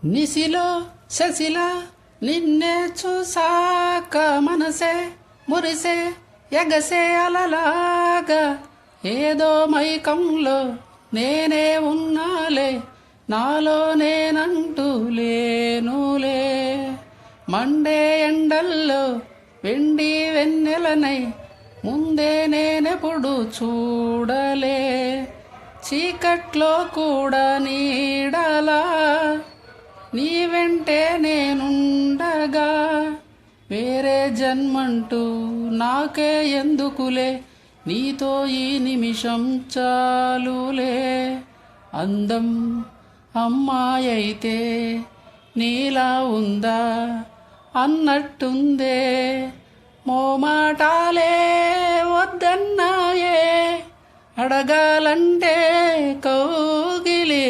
నిసిలో శశిలా నిన్నే చూసాక మనసే మురిసే ఎగసే అలలాగా ఏదో మైకంలో నేనే ఉన్నాలే నాలో నేనంటూ లేనులే మండే ఎండల్లో వెండి వెన్నెలనై ముందే నేనెప్పుడు చూడలే చీకట్లో కూడా నీడలా నీ వెంటే నేనుండగా వేరే జన్మంటూ నాకే ఎందుకులే నీతో ఈ నిమిషం చాలులే అందం అమ్మాయి అయితే నీలా ఉందా అన్నట్టుందే మోమాటాలే వద్దన్నాయే అడగాలంటే కౌగిలే